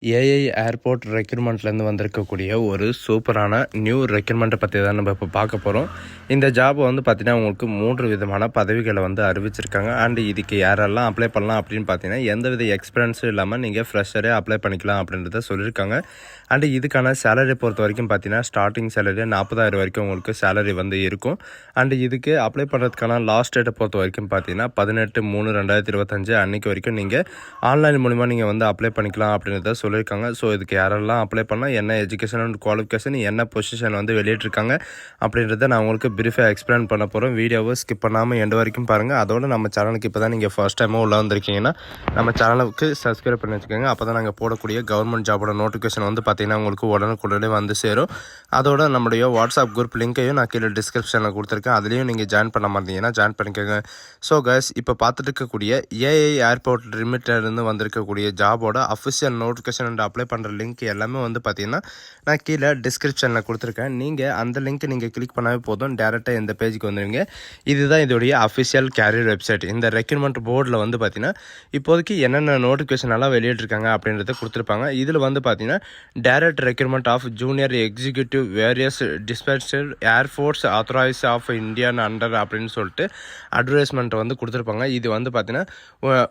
AI airport ரெக்ரூட்மெண்ட்லேருந்து வந்திருக்கக்கூடிய ஒரு சூப்பரான நியூ ரெக்ரூட்மெண்ட்டை பற்றி தான் நம்ம இப்போ பார்க்க போகிறோம். இந்த ஜாப் வந்து பார்த்திங்கன்னா உங்களுக்கு 3 விதமான பதவிகளை வந்து அறிவிச்சிருக்காங்க. அண்ட் இதுக்கு யாரெல்லாம் அப்ளை பண்ணலாம் அப்படின்னு பார்த்தீங்கன்னா எந்தவித எக்ஸ்பீரியன்ஸும் இல்லாமல் நீங்கள் ஃப்ரெஷரே அப்ளை பண்ணிக்கலாம் அப்படின்றத சொல்லியிருக்காங்க. அண்டு இதுக்கான சேலரி பொறுத்த வரைக்கும் பார்த்தீங்கன்னா ஸ்டார்டிங் சேலரி 40,000 வரைக்கும் உங்களுக்கு சேலரி வந்து இருக்கும். அண்டு இதுக்கு அப்ளை பண்ணுறதுக்கான லாஸ்ட் டேட்டை பொறுத்த வரைக்கும் பார்த்தீங்கன்னா 18/3/2025 அன்றைக்கு வரைக்கும் நீங்கள் ஆன்லைன் மூலிமா நீங்கள் வந்து அப்ளை பண்ணிக்கலாம் அப்படின்றத சொல்லியிருக்காங்க. ஸோ இதுக்கு யாரெல்லாம் அப்ளை பண்ணால் என்ன எஜுகேஷன் அண்ட் குவாலிஃபிகேஷன் என்ன பொசிஷன் வந்து வெளியிட்டிருக்காங்க அப்படின்றத நான் உங்களுக்கு பிரீஃபாக எக்ஸ்பிளைன் பண்ண போகிறோம். வீடியோவை ஸ்கிப் பண்ணாமல் எண்டு வரைக்கும் பாருங்கள். அதோட நம்ம சேனலுக்கு இப்போ தான் நீங்கள் ஃபர்ஸ்ட் டைமாக உள்ள வந்திருக்கீங்கன்னா நம்ம சேனலுக்கு சப்ஸ்கிரைப் பண்ணி வச்சுக்கோங்க. அப்போ தான் நாங்கள் போடக்கூடிய கவர்மெண்ட் ஜாபோட நோட்டிஃபிகேஷன் வந்து பார்த்தீங்கன்னா உங்களுக்கு உடனுக்குடனே வந்து சேரும். அதோட நம்மளுடைய வாட்ஸ்அப் குரூப் லிங்க்கையும் நான் கீழே டிஸ்கிரிப்ஷனில் கொடுத்துருக்கேன். அதுலேயும் நீங்கள் ஜாயின் பண்ண மாட்டீங்கன்னா ஜாயின் பண்ணிக்கோங்க. ஸோ கைஸ், இப்போ பார்த்துட்டு இருக்கக்கூடிய ஏஐ ஏர்போர்ட் லிமிட்டிலேருந்து வந்திருக்கக்கூடிய ஜாபோட அஃபிஷியல் நோட்டிஃபிகேஷன் அண்ட் அப்ளை பண்ணுற லிங்க் எல்லாமே வந்து பார்த்தீங்கன்னா நான் கீழே டிஸ்கிரிப்ஷனில் கொடுத்துருக்கேன். நீங்கள் அந்த லிங்க்கை நீங்கள் கிளிக் பண்ணாவே போதும், டேரெக்டாக இந்த பேஜுக்கு வந்துடுவீங்க. இதுதான் இதோடைய அஃபிஷியல் கேரியர் வெப்சைட். இந்த ரெக்ரூட்மெண்ட் போர்டில் வந்து பார்த்தீங்கன்னா இப்போதைக்கு என்னென்ன நோட்டிஃபிகேஷன் எல்லாம் வெளியிட்டிருக்காங்க அப்படின்றத கொடுத்துருப்பாங்க. இதில் வந்து பார்த்தீங்கன்னா direct recruitment of junior executive various dispatcher air force authorise of Indian under அப்படின்னு சொல்லிட்டு அட்வர்டைஸ்மெண்ட் வந்து கொடுத்துருப்பாங்க. இது வந்து பார்த்தீங்கன்னா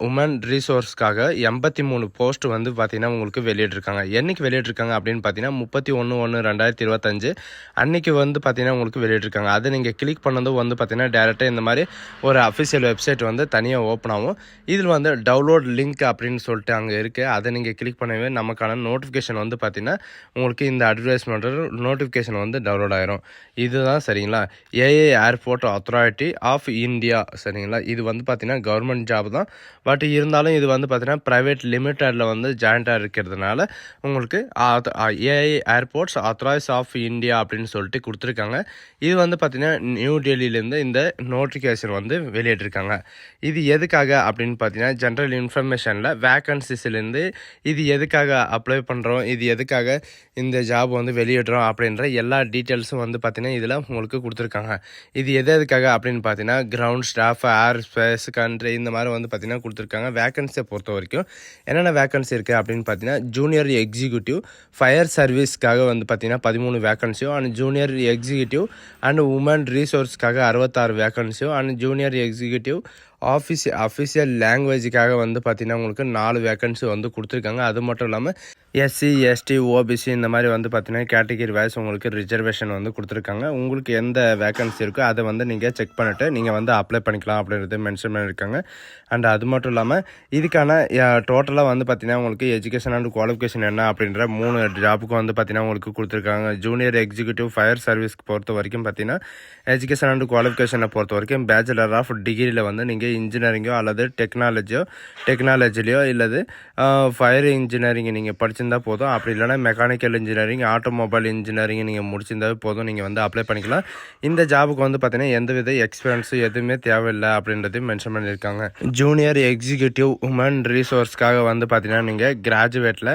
உமன் ரிசோர்ஸ்க்காக 83 போஸ்ட் வந்து பார்த்தீங்கன்னா உங்களுக்கு வெளியிட்டிருக்காங்க. என்னைக்கு வெளியிட்டிருக்காங்க அப்படின்னு பார்த்தீங்கன்னா 31/1/2025 அன்னைக்கு வந்து பார்த்தீங்கன்னா உங்களுக்கு வெளியிட்டிருக்காங்க. அதை நீங்கள் கிளிக் பண்ணதும் வந்து பார்த்தீங்கன்னா டேரெக்டாக இந்த மாதிரி ஒரு அஃபிஷியல் வெப்சைட் வந்து தனியாக ஓப்பன் ஆகும். இதில் வந்து டவுன்லோட் லிங்க் அப்படின்னு சொல்லிட்டு அங்கே இருக்குது. அதை நீங்கள் கிளிக் பண்ணவே நமக்கான நோட்டிஃபிகேஷன் வந்து பார்த்தீங்கன்னா உங்களுக்கு இந்த அட்வர்டைஸ்மெண்ட் நோட்டிஃபிகேஷன் வந்து டவுன்லோட் ஆயிரும். இதுதான் சரிங்களா, AI airport authority of India. சரிங்களா, இது வந்து பார்த்தீங்கன்னா கவர்மெண்ட் ஜாப் தான். பட் இருந்தாலும் இது வந்து பார்த்தீங்கன்னா ப்ரைவேட் லிமிட்டடில் வந்து ஜாயிண்டாக இருக்கிறதுனால உங்களுக்கு AI airports authority of India அப்படின்னு சொல்லிட்டு கொடுத்துருக்காங்க. இது வந்து பார்த்தீங்கன்னா நியூ டெல்லியிலேருந்து இந்த நோட்டிஃபிகேஷன் வந்து வெளியிட்டிருக்காங்க. இது எதுக்காக அப்படின்னு பார்த்தீங்கன்னா ஜென்ரல் இன்ஃபர்மேஷனில் வேக்கன்சிஸ்லேருந்து இது எதுக்காக அப்ளை பண்ணுறோம், இது எதுக்காக இந்த ஜாப் வந்து வெளியிடுறோம் அப்படின்ற எல்லா டீட்டெயில்ஸும் வந்து பார்த்தீங்கன்னா இதில் உங்களுக்கு கொடுத்துருக்காங்க. இது எதுக்காக அப்படின்னு பார்த்தீங்கன்னா கிரவுண்ட் ஸ்டாஃப், ஏர் ஸ்பேஸ், கண்ட்ரி இந்த மாதிரி வந்து பார்த்தீங்கன்னா கொடுத்துருக்காங்க. வேக்கன்சியை பொறுத்த வரைக்கும் என்னென்ன வேக்கன்சி இருக்குது அப்படின்னு பார்த்தீங்கன்னா ஜூனியர் எக்ஸிக்யூட்டிவ் ஃபயர் சர்வீஸ்க்காக வந்து பார்த்தீங்கன்னா 13 வேக்கன்சியும், and junior executive and human ரிசோர்ஸ்க்காக 66 வேக்கன்சியும், அண்ட் ஜூனியர் எக்ஸிக்யூட்டிவ் அஃபிஷியல் லாங்குவேஜுக்காக வந்து பார்த்தீங்கன்னா உங்களுக்கு 4 வேக்கன்சி வந்து கொடுத்துருக்காங்க. அது மட்டும் இல்லாமல் எஸ்சி, எஸ்டி, ஓபிசி இந்த மாதிரி வந்து பார்த்தீங்கன்னா கேட்டகிரி வைஸ் உங்களுக்கு ரிசர்வேஷன் வந்து கொடுத்துருக்காங்க. உங்களுக்கு எந்த வேக்கன்சி இருக்கோ அதை வந்து நீங்கள் செக் பண்ணிவிட்டு நீங்கள் வந்து அப்ளை பண்ணிக்கலாம் அப்படின்றது மென்ஷன் பண்ணியிருக்காங்க. அண்ட் அது மட்டும் இல்லாமல் இதுக்கான டோட்டலாக வந்து பார்த்தீங்கன்னா உங்களுக்கு எஜுகேஷன் அண்ட் குவாலிஃபிகேஷன் என்ன அப்படின்ற 3 ஜாப்புக்கு வந்து பார்த்தீங்கன்னா உங்களுக்கு கொடுத்துருக்காங்க. ஜூனியர் எக்ஸிக்யூட்டிவ் ஃபயர் சர்வீஸ்க்கு பொறுத்த வரைக்கும் பார்த்தீங்கன்னா எஜுகேஷன் அண்ட் குவாலிஃபிகேஷனை பொறுத்த வரைக்கும் பேச்சுலர் ஆஃப் டிகிரியில் வந்து நீங்கள் இன்ஜினியரிங்கோ அல்லது டெக்னாலஜிலையோ இல்லது ஃபயர் இன்ஜினியரிங் நீங்கள் படிச்சிருந்தால் போதும். அப்படி இல்லைனா மெக்கானிக்கல் இன்ஜினியரிங், ஆட்டோமொபைல் இன்ஜினியரிங் நீங்கள் முடிச்சிருந்தாவே போதும், நீங்கள் வந்து அப்ளை பண்ணிக்கலாம். இந்த ஜாபுக்கு வந்து பார்த்தீங்கன்னா எந்தவித எக்ஸ்பீரியன்ஸும் எதுவுமே தேவையில்லை அப்படின்றதையும் மென்ஷன் பண்ணியிருக்காங்க. ஜூனியர் எக்ஸிக்யூட்டிவ் உமன் ரிசோர்ஸ்க்காக வந்து பார்த்தீங்கன்னா நீங்கள் கிராஜுவேட்டில்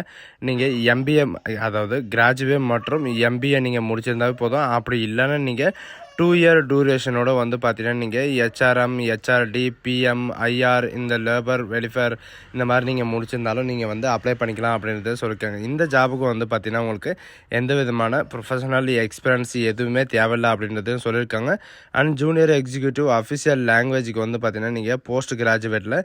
நீங்கள் எம்பிஏ, அதாவது கிராஜுவேட் மற்றும் எம்பிஏ நீங்கள் முடிச்சிருந்தாவே போதும். அப்படி இல்லைன்னா நீங்கள் 2 இயர் டூரேஷனோட வந்து பார்த்தீங்கன்னா நீங்கள் ஹெச்ஆர்எம், ஹெச்ஆர்டி, பிஎம், ஐஆர் இந்த லேபர் வெல்ஃபேர் இந்த மாதிரி நீங்கள் முடிச்சிருந்தாலும் நீங்கள் வந்து அப்ளை பண்ணிக்கலாம் அப்படின்றத சொல்லியிருக்காங்க. இந்த ஜாபுக்கு வந்து பார்த்தீங்கன்னா உங்களுக்கு எந்த விதமான ப்ரொஃபஷனல் எக்ஸ்பீரியன்ஸ் எதுவுமே தேவையில்லை அப்படின்றதையும் சொல்லியிருக்காங்க. அண்ட் ஜூனியர் எக்ஸிக்யூட்டிவ் அஃபிஷியல் லாங்குவேஜுக்கு வந்து பார்த்தீங்கன்னா நீங்கள் போஸ்ட் கிராஜுவேட்டில்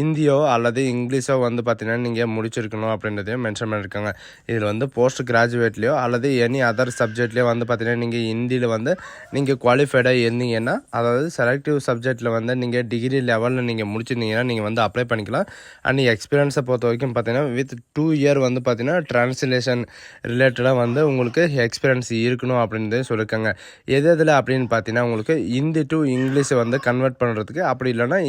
இந்தியோ அல்லது இங்கிலீஷோ வந்து பார்த்தீங்கன்னா நீங்கள் முடிச்சிருக்கணும் அப்படின்றதையும் மென்ஷன் பண்ணியிருக்காங்க. இதில் வந்து போஸ்ட் கிராஜுவேட்லேயோ அல்லது எனி அதர் சப்ஜெக்ட்லேயோ வந்து பார்த்தீங்கன்னா நீங்கள் ஹிந்தியில் வந்து நீங்கள் குவாலிஃபைடாக இருந்தீங்கன்னா, அதாவது செலக்டிவ் சப்ஜெக்டில் வந்து நீங்கள் டிகிரி லெவலில் நீங்கள் முடிச்சிருந்தீங்கன்னா நீங்கள் வந்து அப்ளை பண்ணிக்கலாம். அண்ட் எக்ஸ்பீரியன்ஸை பொறுத்த வரைக்கும் பார்த்தீங்கன்னா வித் 2 இயர் வந்து பார்த்தீங்கன்னா ட்ரான்ஸ்லேஷன் ரிலேட்டடாக வந்து உங்களுக்கு எக்ஸ்பீரியன்ஸ் இருக்கணும் அப்படின்றத சொல்லியிருக்காங்க. எதில் அப்படின்னு பார்த்தீங்கன்னா உங்களுக்கு ஹிந்தி டு இங்கிலீஷை வந்து கன்வெர்ட் பண்ணுறதுக்கு, அப்படி இல்லைனா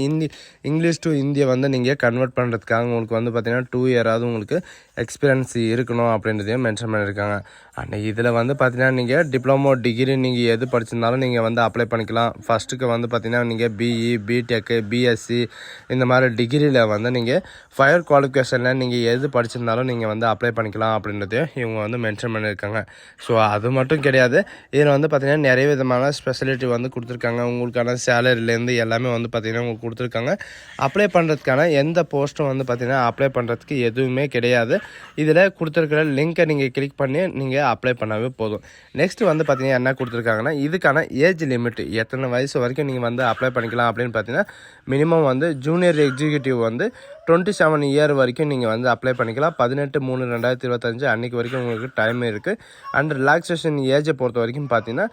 இங்கிலீஷ் டு ஹிந்தியை வந்து நீங்கள் கன்வெர்ட் பண்ணுறதுக்காக உங்களுக்கு வந்து பார்த்தீங்கன்னா 2 இயராவது உங்களுக்கு எக்ஸ்பீரியன்ஸ் இருக்கணும் அப்படின்றதையும் மென்ஷன் பண்ணியிருக்காங்க. அண்ட் இதில் வந்து பார்த்தீங்கன்னா நீங்கள் டிப்ளமோ டிகிரி நீங்கள் எது படிச்சிருந்தாலும் நீங்கள் வந்து அப்ளை பண்ணிக்கலாம். ஃபஸ்ட்டுக்கு வந்து பார்த்தீங்கன்னா நீங்கள் பிஇ, பிடெக்கு, பிஎஸ்சி இந்த மாதிரி டிகிரியில் வந்து நீங்கள் ஃபயர் குவாலிஃபிகேஷனில் நீங்கள் எது படிச்சிருந்தாலும் நீங்கள் வந்து அப்ளை பண்ணிக்கலாம் அப்படின்றதையும் இவங்க வந்து மென்ஷன் பண்ணியிருக்காங்க. ஸோ அது மட்டும் கிடையாது, இதில் வந்து பார்த்தீங்கன்னா நிறைய விதமான ஸ்பெஷலிட்டி வந்து கொடுத்துருக்காங்க. உங்களுக்கான சேலரிலேருந்து எல்லாமே வந்து பார்த்தீங்கன்னா உங்களுக்கு கொடுத்துருக்காங்க. அப்ளை பண்ணுறதுக்கான எந்த போஸ்ட்டும் வந்து பார்த்தீங்கன்னா அப்ளை பண்ணுறதுக்கு எதுவுமே கிடையாது. இதில் கொடுத்துருக்கிற லிங்க்கை நீங்கள் கிளிக் பண்ணி நீங்கள் அப்ளை பண்ணாவே போதும். நெக்ஸ்ட்டு வந்து பார்த்தீங்கன்னா என்ன கொடுத்துருக்காங்கன்னா, இதுக்கான ஏஜ் லிமிட் எத்தனை வயசு வரைக்கும் நீங்கள் வந்து அப்ளை பண்ணிக்கலாம் அப்படின்னு பார்த்தீங்கன்னா, மினிமம் வந்து ஜூனியர் எக்ஸிக்யூட்டிவ் வந்து 27 இயர் வரைக்கும் நீங்கள் வந்து அப்ளை பண்ணிக்கலாம். 18/3/2025 அன்றைக்கி வரைக்கும் உங்களுக்கு டைம் இருக்குது. அண்ட் ரிலாக்ஸேஷன் ஏஜை பொறுத்த வரைக்கும் பார்த்தீங்கன்னா,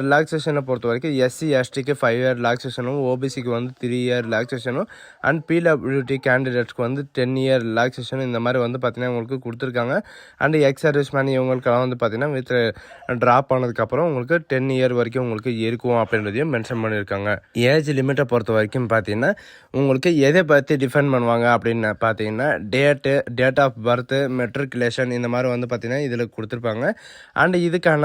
ரிலாக்ஸேஷனை பொறுத்த வரைக்கும் எஸ்சி எஸ்டிக்கு 5 இயர் ரிலாக்ஸேஷனும், ஓபிசிக்கு வந்து 3 இயர் ரிலாக்ஸேஷனும், அண்ட் பிடபிள்யூடி கேண்டிடேட்ஸ்க்கு வந்து 10 இயர் ரிலாக்ஸேஷன் இந்த மாதிரி வந்து பார்த்தீங்கன்னா உங்களுக்கு கொடுத்துருக்காங்க. அண்ட் எக்ஸ் சர்வீஸ்மேன் இவங்களுக்கெல்லாம் வந்து பார்த்தீங்கன்னா வித் ட்ராப் ஆனதுக்கப்புறம் உங்களுக்கு 10 இயர் வரைக்கும் உங்களுக்கு இருக்கும் அப்படின்றதையும் மென்ஷன் பண்ணியிருக்காங்க. ஏஜ் லிமிட்டை பொறுத்த வரைக்கும் பார்த்தீங்கன்னா உங்களுக்கு எதை பற்றி டிஃபைன் பண்ணுவாங்க அப்படின்னு பார்த்தீங்கன்னா, டேட் ஆஃப் பர்த், மெட்ரிகுலேஷன் இந்த மாதிரி வந்து பார்த்தீங்கன்னா இதில் கொடுத்துருப்பாங்க. அண்ட் இதுக்கான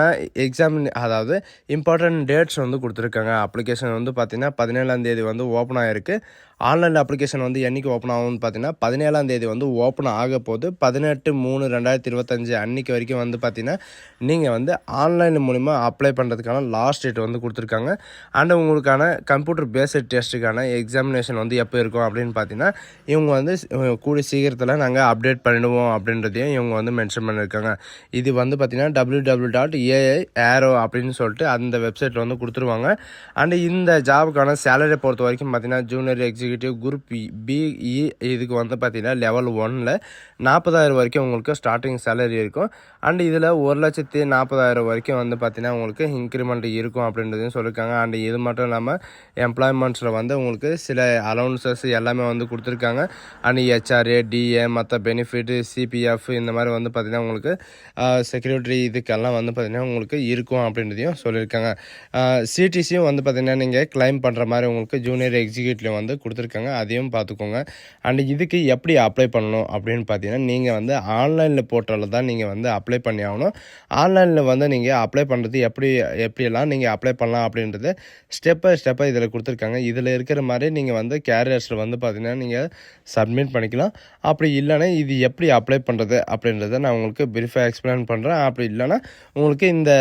அதாவது இம்பார்ட்டன்ட் டேட்ஸ் வந்து கொடுத்துருக்காங்க. அப்ளிகேஷன் வந்து பார்த்தீங்கன்னா 17ஆம் தேதி வந்து ஓப்பன் ஆகிருக்கு. ஆன்லைன் அப்ளிகேஷன் வந்து என்றைக்கு ஓப்பன் ஆகும்னு பார்த்தீங்கன்னா 17ஆம் தேதி வந்து ஓப்பன் ஆக போது. 18/3/2025 அன்றைக்கி வரைக்கும் வந்து பார்த்தீங்கன்னா நீங்கள் வந்து ஆன்லைன் மூலிமா அப்ளை பண்ணுறதுக்கான லாஸ்ட் டேட் வந்து கொடுத்துருக்காங்க. அண்ட் உங்களுக்கான கம்ப்யூட்டர் பேஸ்டு டெஸ்ட்டுக்கான எக்ஸாமினேஷன் வந்து எப்போ இருக்கும் அப்படின்னு பார்த்தீங்கன்னா, இவங்க வந்து கூடிய சீக்கிரத்தில் நாங்கள் அப்டேட் பண்ணிடுவோம் அப்படின்றதையும் இவங்க வந்து மென்ஷன் பண்ணியிருக்காங்க. இது வந்து பார்த்தீங்கன்னா www.ai.aero அப்படின்னு சொல்லிட்டு அந்த வெப்சைட்டில் வந்து கொடுத்துருவாங்க. அண்ட் இந்த ஜாபுக்கான சேலரியை பொறுத்த வரைக்கும் பார்த்தீங்கன்னா ஜூனியர் எக்ஸிக்யூட்டிவ் குரூப் பிஇ இதுக்கு வந்து பார்த்தீங்கன்னா லெவல் 1ல் 40,000 வரைக்கும் உங்களுக்கு ஸ்டார்டிங் சேலரி இருக்கும். அண்ட் இதில் 1,40,000 வரைக்கும் வந்து பார்த்தீங்கன்னா உங்களுக்கு இன்க்ரிமெண்ட் இருக்கும் அப்படின்றதையும் சொல்லியிருக்காங்க. அண்ட் இது மட்டும் இல்லாமல் எம்ப்ளாய்மெண்ட்ஸில் வந்து உங்களுக்கு சில அலவுன்சஸ் எல்லாமே வந்து கொடுத்துருக்காங்க. அண்ட் ஹெச்ஆர்ஏ, டிஏ, மற்ற பெனிஃபிட், சிபிஎஃப் இந்த மாதிரி வந்து பார்த்தீங்கன்னா உங்களுக்கு செக்யூரிட்டி இதுக்கெல்லாம் வந்து பார்த்தீங்கன்னா உங்களுக்கு இருக்கும் அப்படின்றதையும் சொல்லியிருக்காங்க. சிடிசியும் வந்து பார்த்தீங்கன்னா நீங்கள் கிளைம் பண்ணுற மாதிரி உங்களுக்கு ஜூனியர் எக்ஸிக்யூட்டிவ் வந்து கொடுத்துருக்காங்க. அதையும் பார்த்துக்கோங்க. அண்ட் இதுக்கு எப்படி அப்ளை பண்ணணும் அப்படின்னு பார்த்தீங்கன்னா, நீங்கள் வந்து ஆன்லைனில் போர்ட்டலில் தான் நீங்கள் வந்து அப்ளை பண்ணி ஆகணும். ஆன்லைனில் வந்து நீங்கள் அப்ளை பண்ணுறது எப்படியெல்லாம் நீங்கள் அப்ளை பண்ணலாம் அப்படின்றது ஸ்டெப் பை ஸ்டெப்பாக இதில் கொடுத்துருக்காங்க. இதில் இருக்கிற மாதிரி நீங்கள் வந்து கேரியர்ஸில் வந்து பார்த்தீங்கன்னா நீங்கள் சப்மிட் பண்ணிக்கலாம். அப்படி இல்லைன்னா இது எப்படி அப்ளை பண்ணுறது அப்படின்றத நான் உங்களுக்கு பிரீஃபாக எக்ஸ்பிளைன் பண்ணுறேன். அப்படி இல்லைன்னா உங்களுக்கு இந்த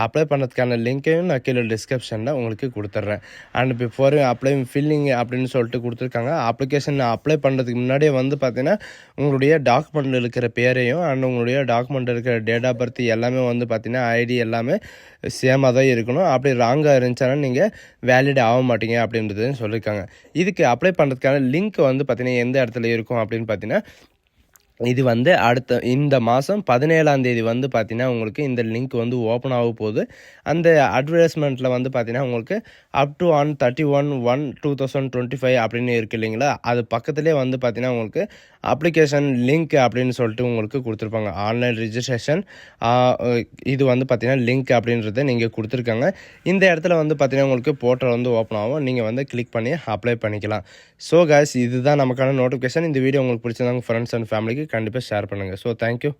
அப்ளை பண்ணுறதுக்கான லிங்க்கையும் நான் கீழே டிஸ்கிரிப்ஷனில் உங்களுக்கு கொடுத்துட்றேன். அண்ட் பிஃபோர் அப்ளை ஃபில்லிங் அப்படின்னு சொல்லிட்டு கொடுத்துருக்காங்க. அப்ளிகேஷன் அப்ளை பண்ணுறதுக்கு முன்னாடியே வந்து பார்த்தீங்கன்னா உங்களுடைய டாக்குமெண்ட்டில் இருக்கிற பேரையும் அண்ட் உங்களுடைய டாக்குமெண்ட்டில் இருக்கிற டேட் ஆஃப் பர்த் எல்லாமே வந்து பார்த்தீங்கன்னா ஐடி எல்லாமே சேமாக தான் இருக்கணும். அப்படி ராங்காக இருந்துச்சுன்னா நீங்கள் வேலிட் ஆக மாட்டீங்க அப்படின்றதையும் சொல்லியிருக்காங்க. இதுக்கு அப்ளை பண்ணுறதுக்கான லிங்க் வந்து பார்த்தீங்கன்னா எந்த இடத்துல இருக்கும் அப்படின்னு பார்த்தீங்கன்னா, இது வந்து இந்த மாதம் 17ஆம் தேதி வந்து பார்த்தீங்கன்னா உங்களுக்கு இந்த லிங்க் வந்து ஓப்பன் ஆக போகுது. அந்த அட்வர்டைஸ்மெண்ட்டில் வந்து பார்த்தீங்கன்னா உங்களுக்கு அப் டு ஆன் 31/1/2025 அப்படின்னு இருக்குது இல்லைங்களா, அது பக்கத்துலேயே வந்து பார்த்தீங்கன்னா உங்களுக்கு அப்ளிகேஷன் லிங்க் அப்படின்னு சொல்லிட்டு உங்களுக்கு கொடுத்துருப்பாங்க. ஆன்லைன் ரிஜிஸ்ட்ரேஷன் இது வந்து பார்த்தீங்கன்னா லிங்க் அப்படின்றத நீங்கள் கொடுத்துருக்காங்க. இந்த இடத்துல வந்து பார்த்தீங்கன்னா உங்களுக்கு போர்ட்டல் வந்து ஓப்பன் ஆகும். நீங்கள் வந்து கிளிக் பண்ணி அப்ளை பண்ணிக்கலாம். ஸோ கைஸ், இதுதான் நமக்கான நோட்டிஃபிகேஷன். இந்த வீடியோ உங்களுக்கு பிடிச்சிருந்தாங்க ஃப்ரெண்ட்ஸ் அண்ட் ஃபேமிலிக்கு கண்டிப்பாக ஷேர் பண்ணுங்கள். So thank you.